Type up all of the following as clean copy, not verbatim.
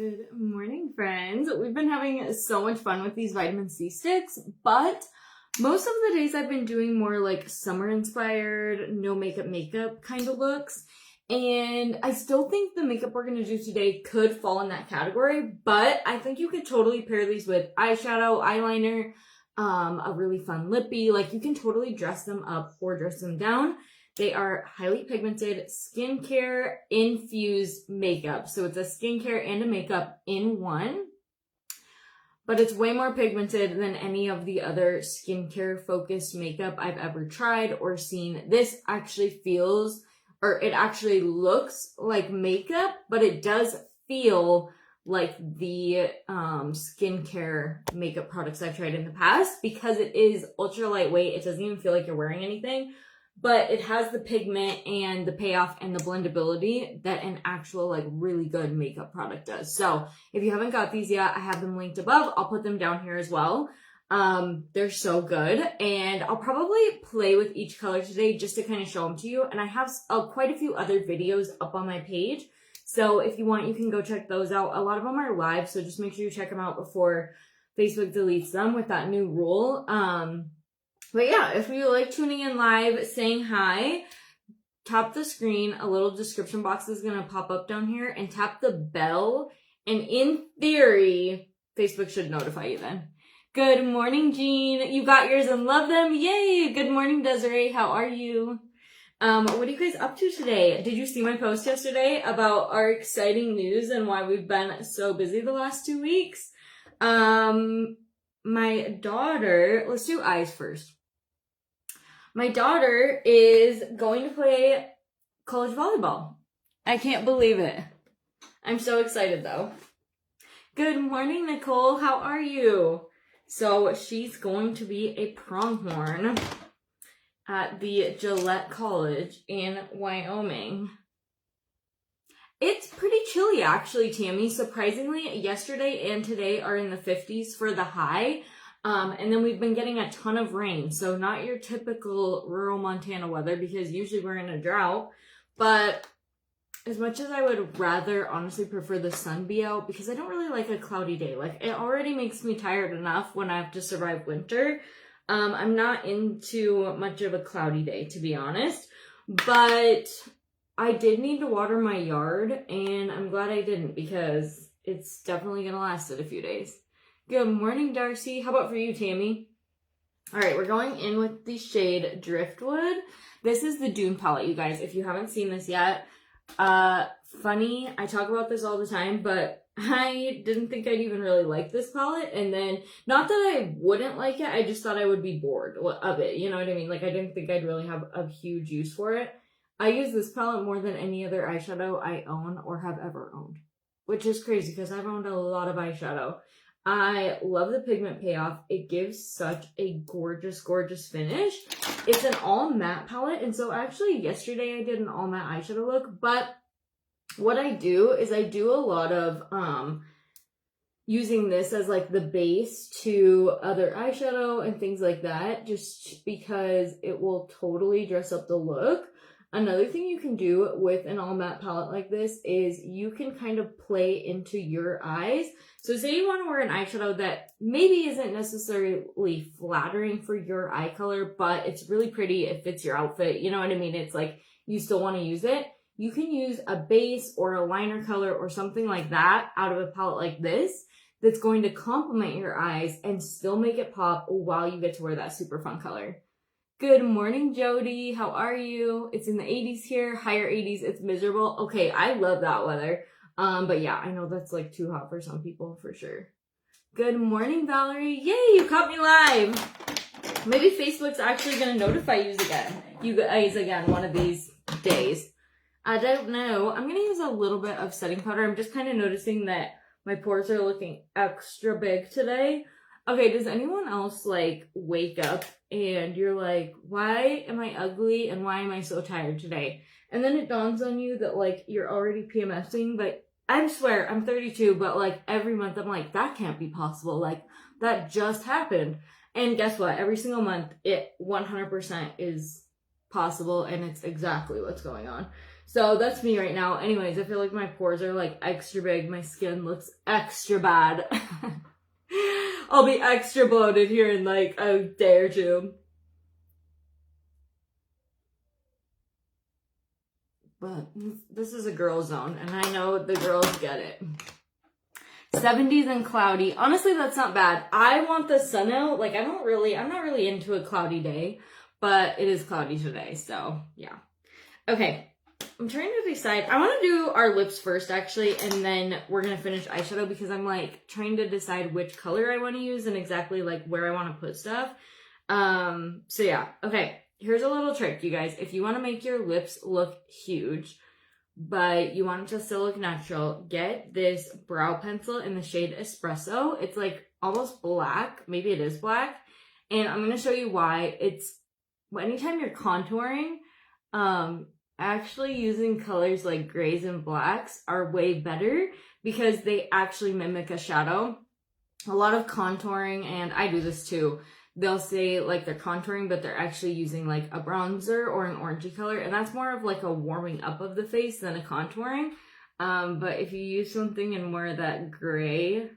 Good morning, friends. We've been having so much fun with these vitamin C sticks, but most of the days I've been doing more like summer inspired, no makeup kind of looks. And I still think the makeup we're going to do today could fall in that category, but I think you could totally pair these with eyeshadow, eyeliner, a really fun lippy. Like, you can totally dress them up or dress them down. They are highly pigmented skincare infused makeup. So it's a skincare and a makeup in one, but it's way more pigmented than any of the other skincare focused makeup I've ever tried or seen. This actually feels, or it actually looks like makeup, but it does feel like the skincare makeup products I've tried in the past, because it is ultra lightweight. It doesn't even feel like you're wearing anything, but it has the pigment and the payoff and the blendability that an actual like really good makeup product does. So if you haven't got these yet, I have them linked above. I'll put them down here as well. They're so good, and I'll probably play with each color today just to kind of show them to you. And I have quite a few other videos up on my page, so if you want, you can go check those out. A lot of them are live, so just make sure you check them out before Facebook deletes them with that new rule. But yeah, if you like tuning in live, saying hi, tap the screen. A little description box is going to pop up down here, and tap the bell. And in theory, Facebook should notify you then. Good morning, Jean. You got yours and love them. Yay. Good morning, Desiree. How are you? What are you guys up to today? Did you see my post yesterday about our exciting news and why we've been so busy the last 2 weeks? My daughter, let's do eyes first. My daughter is going to play college volleyball. I can't believe it. I'm so excited though. Good morning, Nicole. How are you? So she's going to be a pronghorn at the Gillette College in Wyoming. It's pretty chilly actually, Tammy. Surprisingly, yesterday and today are in the 50s for the high. And then we've been getting a ton of rain. So not your typical rural Montana weather, because usually we're in a drought. But as much as I would rather honestly prefer the sun be out, because I don't really like a cloudy day. Like, it already makes me tired enough when I have to survive winter. I'm not into much of a cloudy day, to be honest. But I did need to water my yard, and I'm glad I didn't, because it's definitely going to last it a few days. Good morning, Darcy. How about for you, Tammy? All right, we're going in with the shade Driftwood. This is the Dune palette, you guys, if you haven't seen this yet. Funny, I talk about this all the time, but I didn't think I'd even really like this palette. And then, not that I wouldn't like it, I just thought I would be bored of it. You know what I mean? Like, I didn't think I'd really have a huge use for it. I use this palette more than any other eyeshadow I own or have ever owned, which is crazy because I've owned a lot of eyeshadow. I love the pigment payoff. It gives such a gorgeous, gorgeous finish. It's an all matte palette. And so actually yesterday I did an all matte eyeshadow look, but what I do is I do a lot of using this as like the base to other eyeshadow and things like that, just because it will totally dress up the look. Another thing you can do with an all matte palette like this is you can kind of play into your eyes. So say you want to wear an eyeshadow that maybe isn't necessarily flattering for your eye color, but it's really pretty, it fits your outfit, you know what I mean? It's like you still want to use it. You can use a base or a liner color or something like that out of a palette like this that's going to complement your eyes and still make it pop while you get to wear that super fun color. Good morning, Jody. How are you? It's in the 80s here, higher 80s. It's miserable. Okay, I love that weather. But yeah, I know that's like too hot for some people for sure. Good morning, Valerie. Yay, you caught me live. Maybe Facebook's actually going to notify you guys again one of these days. I don't know. I'm going to use a little bit of setting powder. I'm just kind of noticing that my pores are looking extra big today. Okay, does anyone else like wake up and you're like, why am I ugly and why am I so tired today? And then it dawns on you that like you're already PMSing, but I swear I'm 32, but like every month I'm like, that can't be possible. Like that just happened. And guess what? Every single month it 100% is possible, and it's exactly what's going on. So that's me right now. Anyways, I feel like my pores are like extra big. My skin looks extra bad. I'll be extra bloated here in like a day or two. But this is a girl zone, and I know the girls get it. 70s and cloudy. Honestly, that's not bad. I want the sun out. Like, I'm not really into a cloudy day, but it is cloudy today, so yeah. Okay, I'm trying to decide. I want to do our lips first, actually, and then we're going to finish eyeshadow because I'm, like, trying to decide which color I want to use and exactly, like, where I want to put stuff. So yeah. Okay, here's a little trick, you guys. If you want to make your lips look huge, but you want it to still look natural, get this brow pencil in the shade Espresso. It's like almost black. Maybe it is black. And I'm going to show you why. It's anytime you're contouring, actually using colors like grays and blacks are way better because they actually mimic a shadow. A lot of contouring, and I do this too, they'll say like they're contouring, but they're actually using like a bronzer or an orangey color, and that's more of like a warming up of the face than a contouring. But if you use something in more of that gray-ish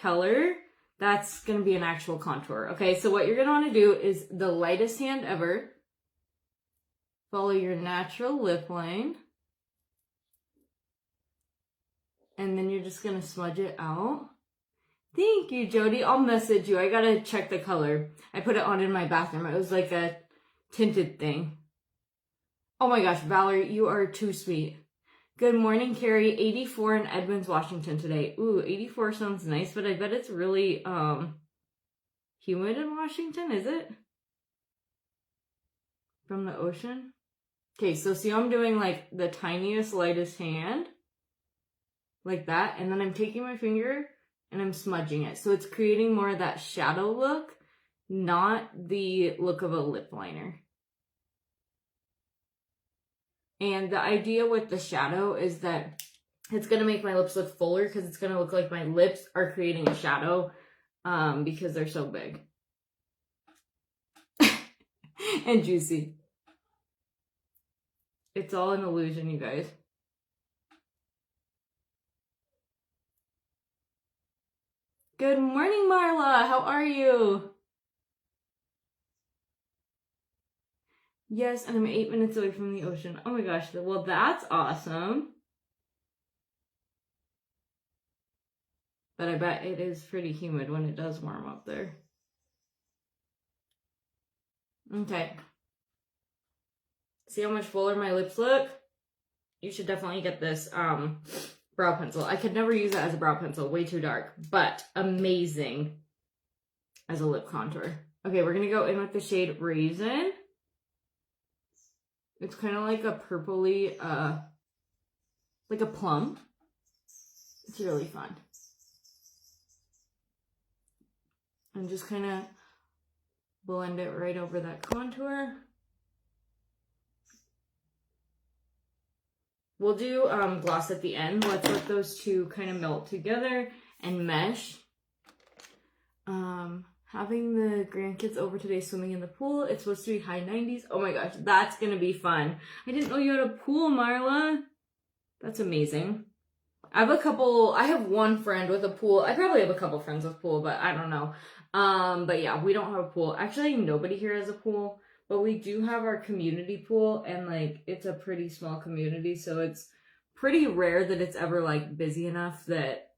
color, that's going to be an actual contour. Okay, so what you're going to want to do is the lightest hand ever. Follow your natural lip line. And then you're just going to smudge it out. Thank you, Jody. I'll message you. I gotta check the color. I put it on in my bathroom. It was like a tinted thing. Oh my gosh, Valerie, you are too sweet. Good morning, Carrie. 84 in Edmonds, Washington today. Ooh, 84 sounds nice, but I bet it's really humid in Washington, is it? From the ocean? Okay, so see how I'm doing like the tiniest, lightest hand? Like that. And then I'm taking my finger and I'm smudging it. So it's creating more of that shadow look, not the look of a lip liner. And the idea with the shadow is that it's going to make my lips look fuller because it's going to look like my lips are creating a shadow because they're so big. And juicy. It's all an illusion, you guys. Good morning, Marla. How are you? Yes, and I'm 8 minutes away from the ocean. Oh my gosh. Well, that's awesome. But I bet it is pretty humid when it does warm up there. Okay. See how much fuller my lips look? You should definitely get this brow pencil. I could never use it as a brow pencil. Way too dark. But amazing as a lip contour. Okay, we're going to go in with the shade Raisin. It's kind of like a purpley, like a plum. It's really fun. And just kind of blend it right over that contour. We'll do gloss at the end. Let's let those two kind of melt together and mesh. Having the grandkids over today swimming in the pool. It's supposed to be high 90s. Oh my gosh, that's going to be fun. I didn't know you had a pool, Marla. That's amazing. I have one friend with a pool. I probably have a couple friends with pool, but I don't know. But yeah, we don't have a pool. Actually, nobody here has a pool. But we do have our community pool, and like it's a pretty small community, so it's pretty rare that it's ever like busy enough that,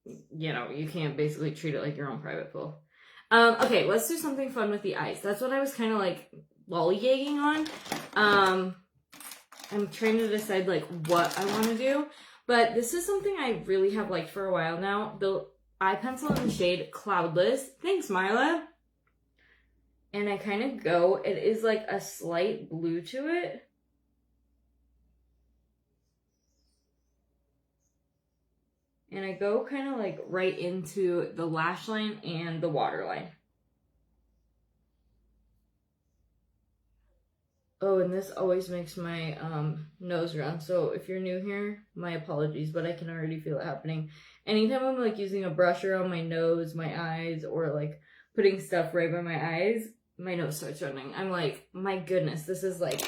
you know, you can't basically treat it like your own private pool. Okay, let's do something fun with the eyes. That's what I was kind of like lollygagging on. I'm trying to decide like what I want to do, but this is something I really have liked for a while now. The eye pencil in the shade Cloudless. Thanks, Marla. And I kind of go, it is like a slight blue to it. And I go kind of like right into the lash line and the waterline. Oh, and this always makes my nose run. So if you're new here, my apologies, but I can already feel it happening. Anytime I'm like using a brush around my nose, my eyes, or like putting stuff right by my eyes, my nose starts running. I'm like, my goodness, this is like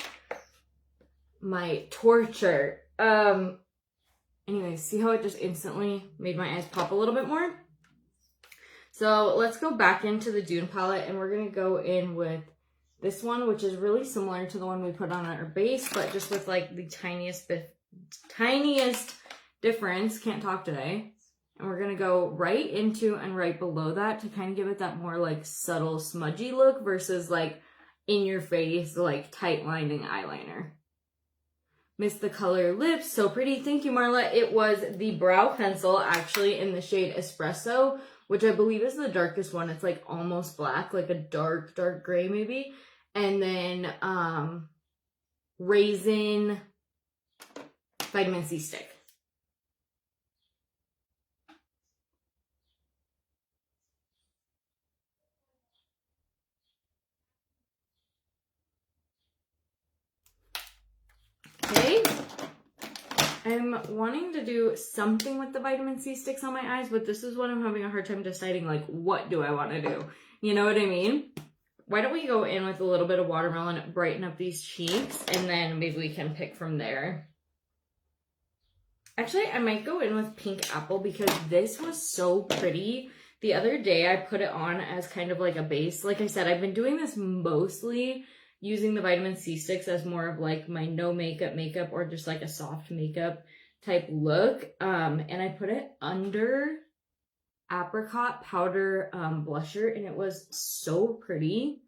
my torture. Anyways, see how it just instantly made my eyes pop a little bit more? So let's go back into the Dune palette, and we're gonna go in with this one, which is really similar to the one we put on our base, but just with like the tiniest difference. Can't talk today. And we're gonna go right into and right below that to kind of give it that more like subtle smudgy look versus like in your face, like tight lining eyeliner. Missed the color lips, so pretty. Thank you, Marla. It was the brow pencil, actually, in the shade Espresso, which I believe is the darkest one. It's like almost black, like a dark gray maybe. And then Raisin Vitamin C Stick. Okay. I'm wanting to do something with the vitamin C sticks on my eyes, but this is what I'm having a hard time deciding, like, what do I want to do? You know what I mean? Why don't we go in with a little bit of watermelon, brighten up these cheeks, and then maybe we can pick from there. Actually, I might go in with pink apple because this was so pretty. The other day I put it on as kind of like a base. Like I said, I've been doing this mostly using the vitamin C sticks as more of like my no makeup or just like a soft makeup type look. And I put it under apricot powder blusher, and it was so pretty.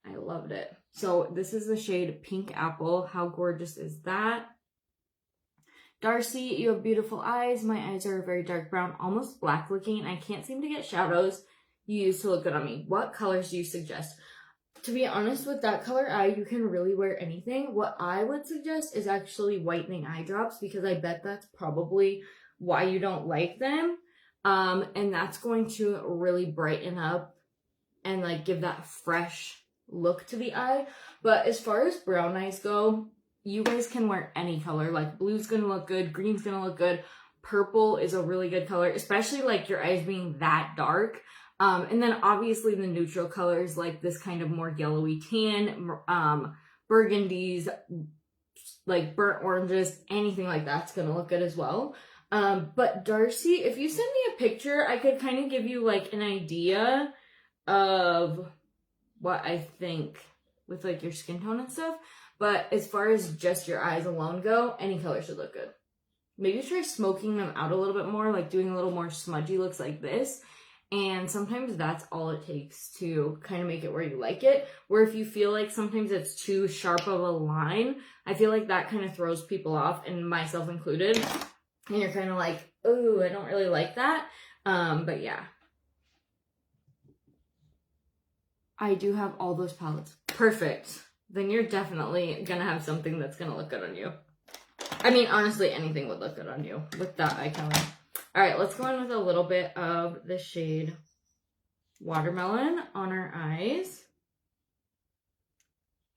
I loved it. So this is the shade Pink Apple. How gorgeous is that? Darcy, you have beautiful eyes. My eyes are very dark brown, almost black looking. I can't seem to get shadows you use to look good on me. What colors do you suggest? To be honest, with that color eye, you can really wear anything. What I would suggest is actually whitening eye drops, because I bet that's probably why you don't like them. And that's going to really brighten up and like give that fresh look to the eye. But as far as brown eyes go, you guys can wear any color. Like blue's gonna look good, green's gonna look good, purple is a really good color, especially like your eyes being that dark. And then obviously the neutral colors, like this kind of more yellowy tan, burgundies, like burnt oranges, anything like that's gonna look good as well. But Darcy, if you send me a picture, I could kind of give you like an idea of what I think with like your skin tone and stuff. But as far as just your eyes alone go, any color should look good. Maybe try smoking them out a little bit more, like doing a little more smudgy looks like this. And sometimes that's all it takes to kind of make it where you like it. Where if you feel like sometimes it's too sharp of a line, I feel like that kind of throws people off, and myself included. And you're kind of like, oh, I don't really like that. But yeah. I do have all those palettes. Perfect. Then you're definitely gonna have something that's gonna look good on you. I mean, honestly, anything would look good on you with that eye color. All right, let's go in with a little bit of the shade Watermelon on our eyes.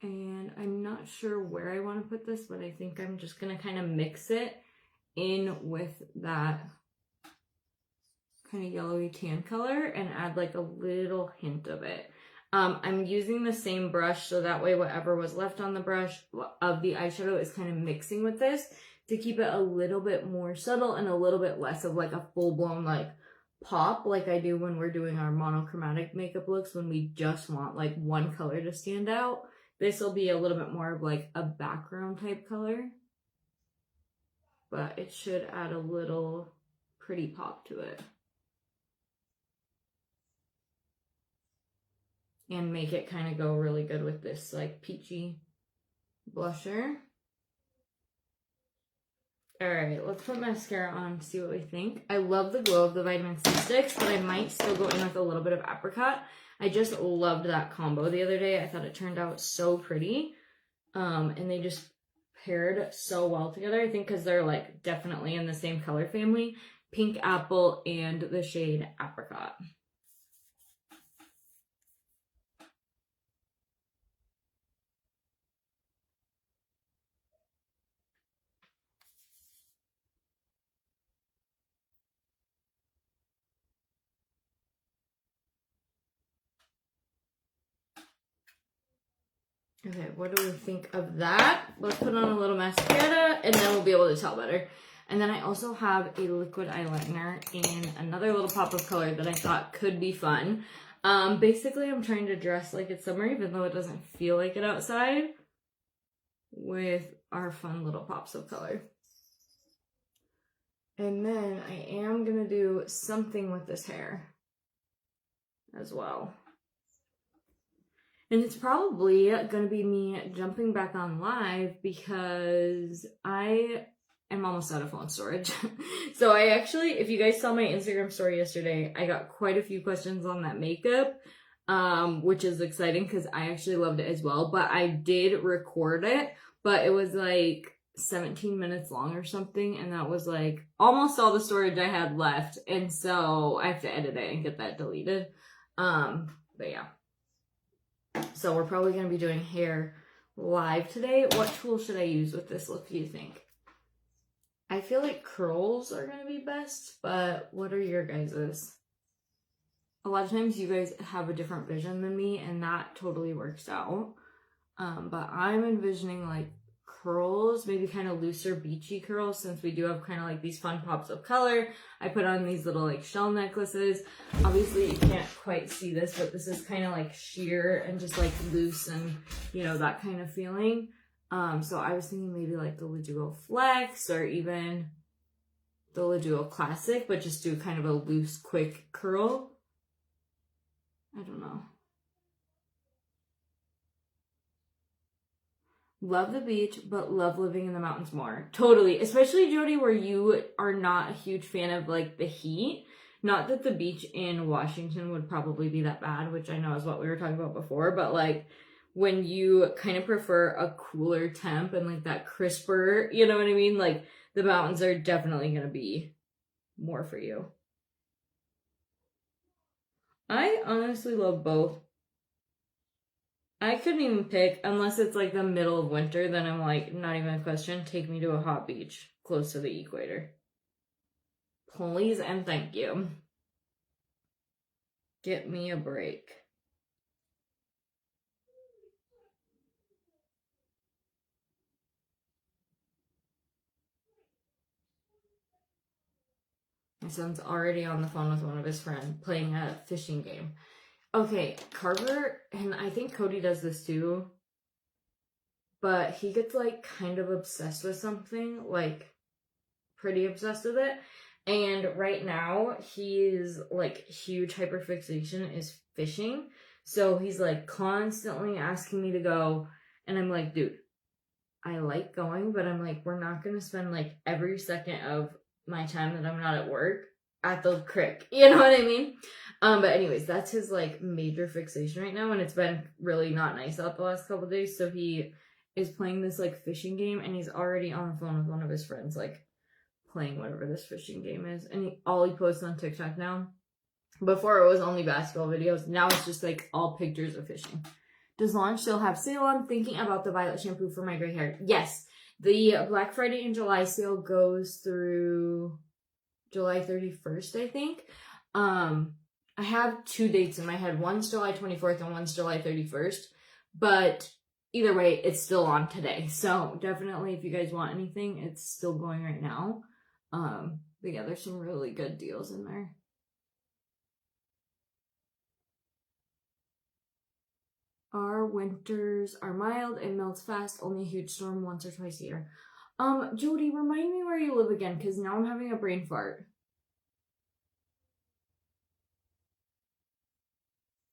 And I'm not sure where I want to put this, but I think I'm just gonna kind of mix it in with that kind of yellowy tan color and add like a little hint of it. I'm using the same brush, so that way whatever was left on the brush of the eyeshadow is kind of mixing with this to keep it a little bit more subtle and a little bit less of like a full-blown like pop like I do when we're doing our monochromatic makeup looks, when we just want like one color to stand out. This will be a little bit more of like a background type color, but it should add a little pretty pop to it. And make it kind of go really good with this like peachy blusher. All right, let's put mascara on, see what we think. I love the glow of the vitamin C sticks, but I might still go in with a little bit of apricot. I just loved that combo the other day. I thought it turned out so pretty. And they just paired so well together, I think, because they're like definitely in the same color family. Pink Apple and the shade Apricot. Okay, what do we think of that? Let's put on a little mascara and then we'll be able to tell better. And then I also have a liquid eyeliner in another little pop of color that I thought could be fun. Basically, I'm trying to dress like it's summer, even though it doesn't feel like it outside, with our fun little pops of color. And then I am going to do something with this hair as well. And it's probably going to be me jumping back on live because I am almost out of phone storage. So I actually, if you guys saw my Instagram story yesterday, I got quite a few questions on that makeup, which is exciting because I actually loved it as well. But I did record it, but it was like 17 minutes long or something. And that was like almost all the storage I had left. And so I have to edit it and get that deleted. But yeah. So we're probably going to be doing hair live today. What tool should I use with this look, do you think? I feel like curls are going to be best, but what are your guys's? A lot of times you guys have a different vision than me, and that totally works out. But I'm envisioning like curls, maybe kind of looser beachy curls, since we do have kind of like these fun pops of color. I put on these little like shell necklaces. Obviously you can't quite see this, but this is kind of like sheer and just like loose and, you know, that kind of feeling. So I was thinking maybe like the Leduo Flex or even the Leduo Classic, but just do kind of a loose, quick curl. I don't know. Love the beach, but love living in the mountains more. Totally. Especially, Jody, where you are not a huge fan of like the heat. Not that the beach in Washington would probably be that bad, which I know is what we were talking about before, but like when you kind of prefer a cooler temp and like that crisper, you know what I mean? Like the mountains are definitely going to be more for you. I honestly love both. I couldn't even pick, unless it's like the middle of winter, then I'm like, not even a question, take me to a hot beach close to the equator. Please and thank you. Get me a break. My son's already on the phone with one of his friends playing a fishing game. Okay, Carver, and I think Cody does this too, but he gets like kind of obsessed with something, like pretty obsessed with it. And right now, he's like huge hyperfixation is fishing. So he's like constantly asking me to go. And I'm like, dude, I like going, but I'm like, we're not going to spend like every second of my time that I'm not at work at the creek. You know what I mean? But anyways, that's his like major fixation right now. And it's been really not nice out the last couple of days. So he is playing this like fishing game and he's already on the phone with one of his friends, like playing whatever this fishing game is. And all he posts on TikTok now, before it was only basketball videos, now it's just like all pictures of fishing. Does Launch still have sale on? Thinking about the violet shampoo for my gray hair. Yes, the Black Friday and July sale goes through July 31st, I think. I have two dates in my head. One's July 24th and one's July 31st. But either way, it's still on today. So definitely if you guys want anything, it's still going right now. But yeah, there's some really good deals in there. Our winters are mild and melts fast, only a huge storm once or twice a year. Jody, remind me where you live again, because now I'm having a brain fart.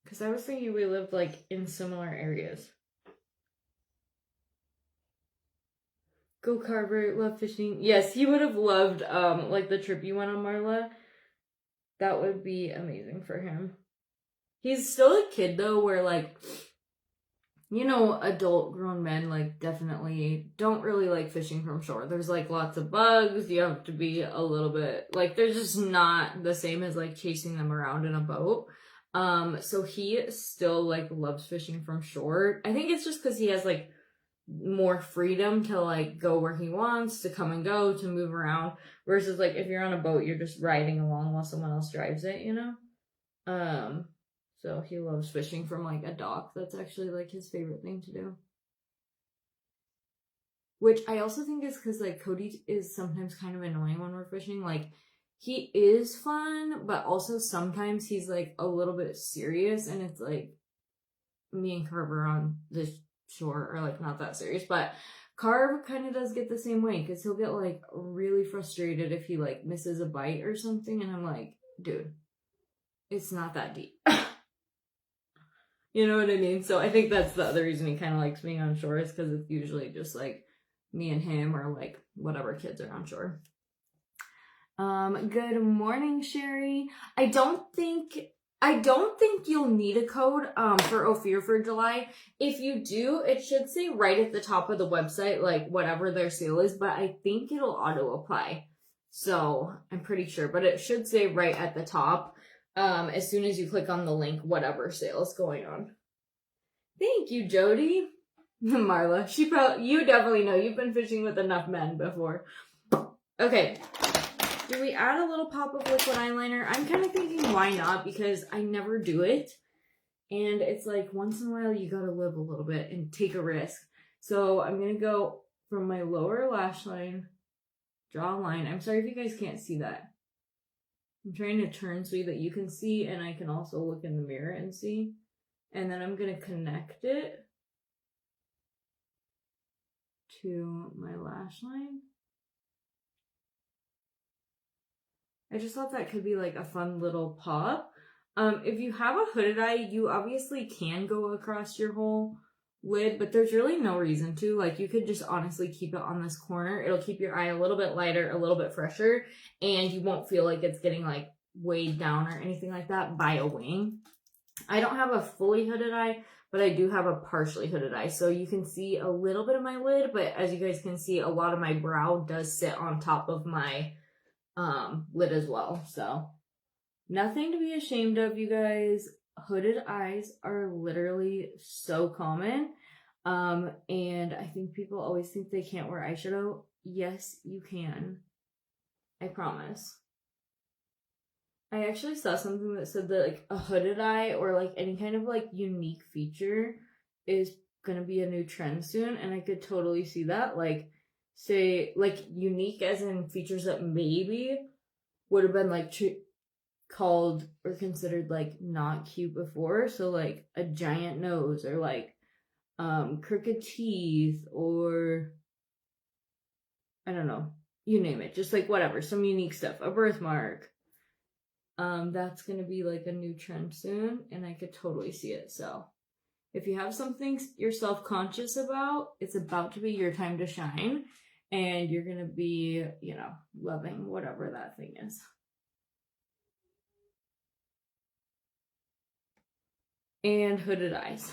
Because I was thinking we lived, like, in similar areas. Go Carver, love fishing. Yes, he would have loved, like, the trip you went on, Marla. That would be amazing for him. He's still a kid, though, where, like, you know, adult grown men, like, definitely don't really like fishing from shore. There's, like, lots of bugs. You have to be a little bit, like, they're just not the same as, like, chasing them around in a boat. So he still, like, loves fishing from shore. I think it's just because he has, like, more freedom to, like, go where he wants, to come and go, to move around. Versus, like, if you're on a boat, you're just riding along while someone else drives it, you know? So he loves fishing from, like, a dock. That's actually, like, his favorite thing to do. which I also think is because, like, Cody is sometimes kind of annoying when we're fishing. Like, he is fun, but also sometimes he's, like, a little bit serious, and it's, like, me and Carver on the shore are, like, not that serious, but Carver kind of does get the same way, because he'll get, like, really frustrated if he, like, misses a bite or something, and I'm like, dude, it's not that deep. You know what I mean? So I think that's the other reason he kind of likes being on shore, is because it's usually just, like, me and him, or, like, whatever kids are on shore. Good morning, Sherry. I don't think you'll need a code for Ophir for July. If you do, it should say right at the top of the website, like, whatever their sale is, but I think it'll auto apply. So I'm pretty sure, but it should say right at the top as soon as you click on the link, whatever sale is going on. Thank you, Jody. Marla, you definitely know. You've been fishing with enough men before. Okay. Do we add a little pop of liquid eyeliner? I'm kind of thinking why not, because I never do it. And it's like once in a while you gotta live a little bit and take a risk. So I'm gonna go from my lower lash line, draw a line. I'm sorry if you guys can't see that. I'm trying to turn so that you can see and I can also look in the mirror and see. And then I'm gonna connect it to my lash line. I just thought that could be like a fun little pop. If you have a hooded eye, you obviously can go across your whole lid, but there's really no reason to. Like, you could just honestly keep it on this corner. It'll keep your eye a little bit lighter, a little bit fresher, and you won't feel like it's getting like weighed down or anything like that by a wing. I don't have a fully hooded eye, but I do have a partially hooded eye. So you can see a little bit of my lid, but as you guys can see, a lot of my brow does sit on top of my lid as well. So nothing to be ashamed of, you guys. Hooded eyes are literally so common. And I think people always think they can't wear eyeshadow. Yes, you can. I promise. I actually saw something that said that like a hooded eye or like any kind of like unique feature is gonna be a new trend soon, and I could totally see that. Like, say, like unique as in features that maybe would have been like called or considered like not cute before. So like a giant nose, or like crooked teeth, or I don't know, you name it, just like whatever, some unique stuff, a birthmark. That's gonna be like a new trend soon, and I could totally see it. So if you have something you're self-conscious about, it's about to be your time to shine, and you're gonna be, you know, loving whatever that thing is. And hooded eyes.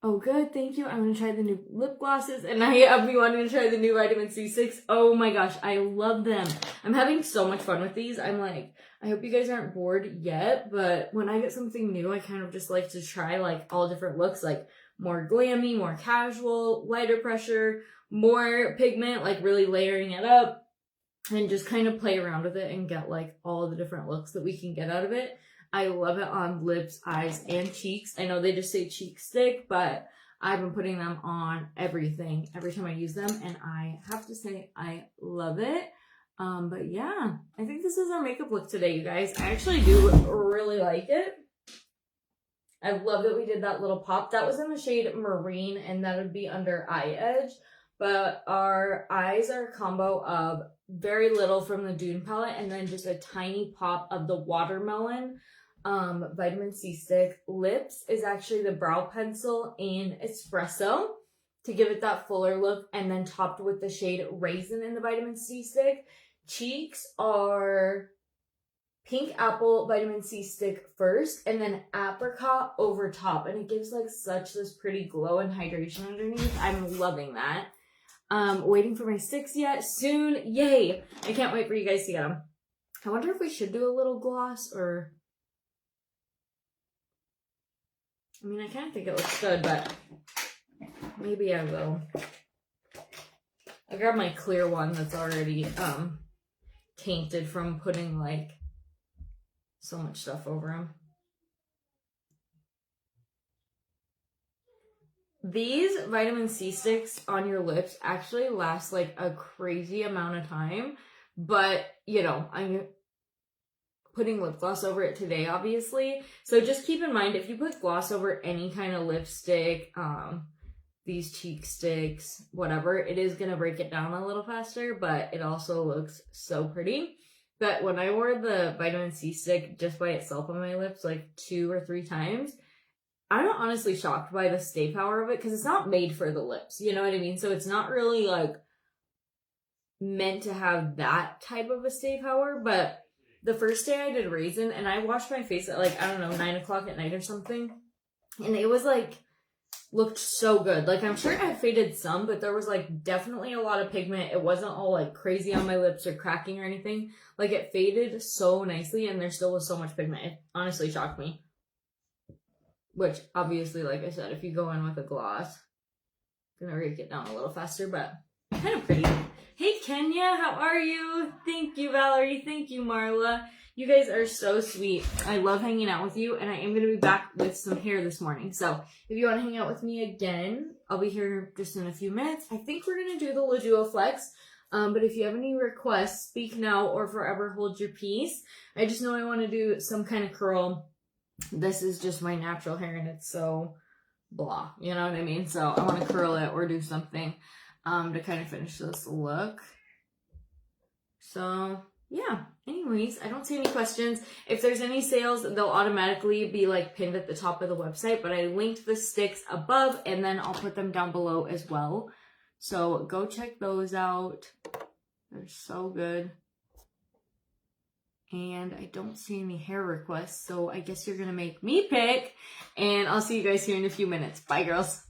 Oh good, thank you. I'm gonna try the new lip glosses, and I've been wanting to try the new vitamin C6. Oh my gosh, I love them. I'm having so much fun with these. I'm like, I hope you guys aren't bored yet, but when I get something new, I kind of just like to try like all different looks, like more glammy, more casual, lighter pressure, more pigment, like really layering it up, and just kind of play around with it and get like all the different looks that we can get out of it. I love it on lips, eyes, and cheeks. I know they just say cheek stick, but I've been putting them on everything every time I use them, and I have to say I love it. But yeah, I think this is our makeup look today, you guys. I actually do really like it. I love that we did that little pop. That was in the shade Marine, and that would be under Eye Edge. But our eyes are a combo of very little from the Dune palette, and then just a tiny pop of the Watermelon vitamin C stick. Lips is actually the brow pencil in Espresso to give it that fuller look, and then topped with the shade Raisin in the vitamin C stick. Cheeks are Pink Apple vitamin C stick first, and then apricot over top, and it gives like such this pretty glow and hydration underneath. I'm loving that. Waiting for my sticks yet. Soon. Yay! I can't wait for you guys to get them. I wonder if we should do a little gloss, or I mean, I kind of think it looks good, but maybe I will. I grabbed my clear one that's already tainted from putting like so much stuff over them. These vitamin C sticks on your lips actually last like a crazy amount of time, but you know, I'm putting lip gloss over it today, obviously. So just keep in mind, if you put gloss over any kind of lipstick, these cheek sticks, whatever, it is going to break it down a little faster, but it also looks so pretty. But when I wore the vitamin C stick just by itself on my lips like 2 or 3 times, I'm honestly shocked by the stay power of it, because it's not made for the lips, you know what I mean? So it's not really like meant to have that type of a stay power. But the first day I did Raisin, and I washed my face at like, I don't know, 9 o'clock at night or something, and it was like, looked so good. Like, I'm sure I faded some, but there was like definitely a lot of pigment. It wasn't all like crazy on my lips or cracking or anything. Like, it faded so nicely, and there still was so much pigment. It honestly shocked me. Which, obviously, like I said, if you go in with a gloss, it's gonna break it down a little faster, but kind of pretty. Hey, Kenya, how are you? Thank you, Valerie. Thank you, Marla. You guys are so sweet. I love hanging out with you, and I am going to be back with some hair this morning. So if you want to hang out with me again, I'll be here just in a few minutes. I think we're going to do the Leduo Flex, but if you have any requests, speak now or forever hold your peace. I just know I want to do some kind of curl. This is just my natural hair, and it's so blah, you know what I mean? So I want to curl it or do something to kind of finish this look. So yeah, anyways, I don't see any questions. If there's any sales, they'll automatically be like pinned at the top of the website, but I linked the sticks above, and then I'll put them down below as well. So go check those out. They're so good. And I don't see any hair requests, so I guess you're gonna make me pick, and I'll see you guys here in a few minutes. Bye, girls.